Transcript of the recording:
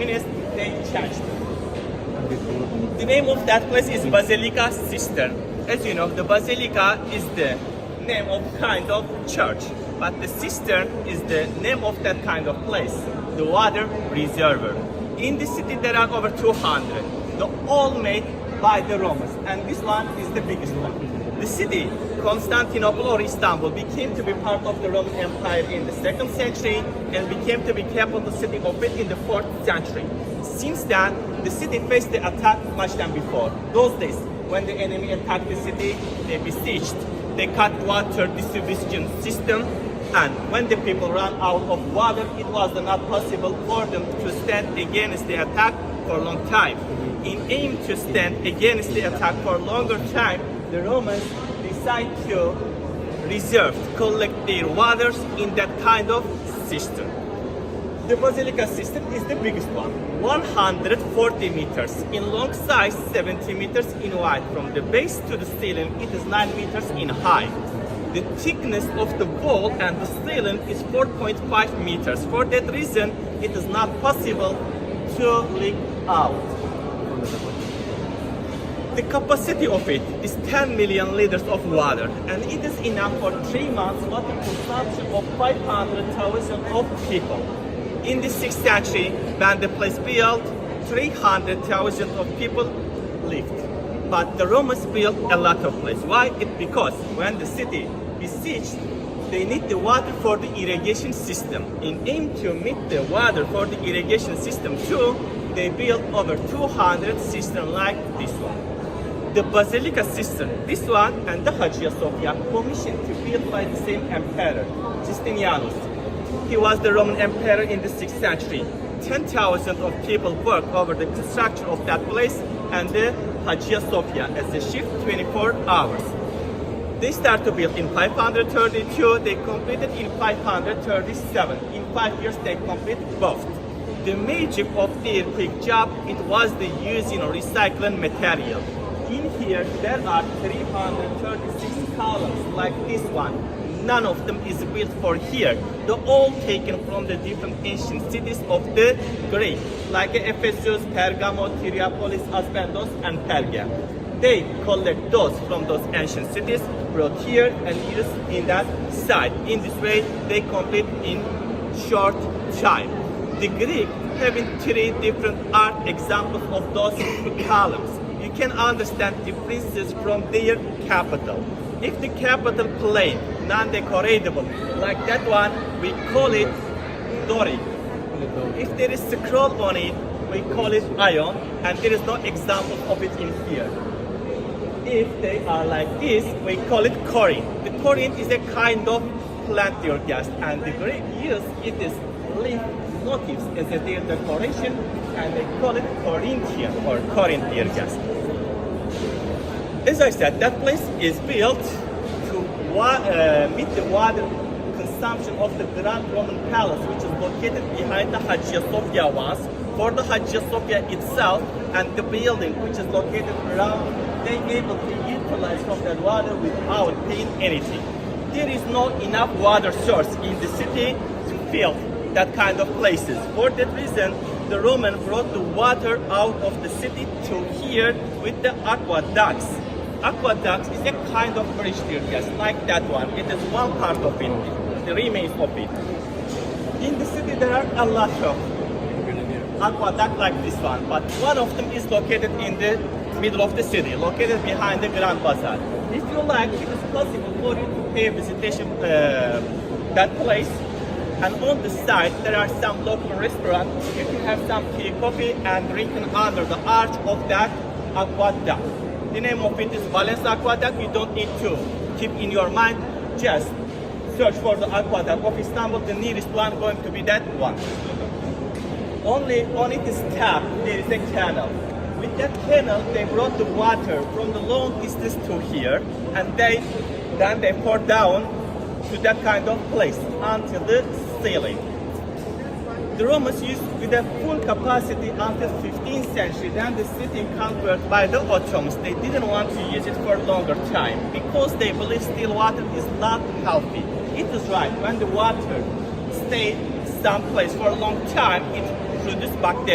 minutes, they changed. The name of that place is Basilica Cistern. As you know, the Basilica is the name of kind of church, but the cistern is the name of that kind of place, the water reservoir. In the city there are over 200, all made by the Romans, and this one is the biggest one. The city, Constantinople or Istanbul, became to be part of the Roman Empire in the 2nd century and became to be capital city of it in the 4th century. Since then, the city faced the attack much than before. Those days, when the enemy attacked the city, they besieged. They cut water distribution system, and when the people ran out of water, it was not possible for them to stand against the attack for a long time. In aim to stand against the attack for a longer time, the Romans decided to collect their waters in that kind of cistern. The Basilica Cistern is the biggest one, 140 meters in long size, 70 meters in wide. From the base to the ceiling, it is 9 meters in height. The thickness of the wall and the ceiling is 4.5 meters. For that reason, it is not possible to leak out. The capacity of it is 10 million liters of water, and it is enough for 3 months water consumption of 500,000 of people. In the 6th century, when the place built, 300,000 of people lived. But the Romans built a lot of place. Why? Because when the city besieged, they need the water for the irrigation system. In aim to meet the water for the irrigation system too, they built over 200 cisterns like this one. The Basilica Cistern, this one, and the Hagia Sophia, commissioned to build by the same emperor, Justinianus. He was the Roman emperor in the 6th century. 10,000 of people worked over the construction of that place and the Hagia Sophia as a shift 24 hours. They started to build in 532, they completed in 537. In 5 years they completed both. The magic of their quick job, it was the using of recycled material. In here there are 336 columns like this one. None of them is built for here. They're all taken from the different ancient cities of the Greek, like Ephesus, Pergamo, Tyriapolis, Aspendos, and Perga. They collect those from those ancient cities, brought here and used in that site. In this way, they complete in short time. The Greek having 3 different art examples of those columns. You can understand differences from their capital. If the capital plain, non-decoratable, like that one, we call it Doric. If there is scroll on it, we call it Ion, and there is no example of it in here. If they are like this, we call it Corinth. The Corinth is a kind of plant gas, and the Greek use it is leaf motifs as a their decoration, and they call it Corinthian or Corinthian gas. As I said, that place is built to meet the water consumption of the Grand Roman Palace, which is located behind the Hagia Sophia once. For the Hagia Sophia itself and the building which is located around, they able to utilize from that water without paying anything. There is not enough water source in the city to fill that kind of places. For that reason, the Romans brought the water out of the city to here with the aqueducts. Aqueducts is a kind of bridge gas, like that one. It is one part of it, the remains of it. In the city there are a lot of aqueducts like this one, but one of them is located in the middle of the city, located behind the Grand Bazaar. If you like, it is possible for you to pay a visitation that place. And on the side, there are some local restaurants. You can have some tea, coffee, and drinking under the arch of that aqueduct. The name of it is Valence Aqueduct. You don't need to keep in your mind. Just search for the aqueduct of Istanbul. The nearest one going to be that one. Only on its tap there is a canal. With that canal, they brought the water from the long distance to here, and then they pour down to that kind of place until the ceiling. The Romans used with a full capacity until 15th century. Then the city conquered by the Ottomans. They didn't want to use it for a longer time because they believe still water is not healthy. It is right, when the water stays someplace for a long time, it produces bacteria.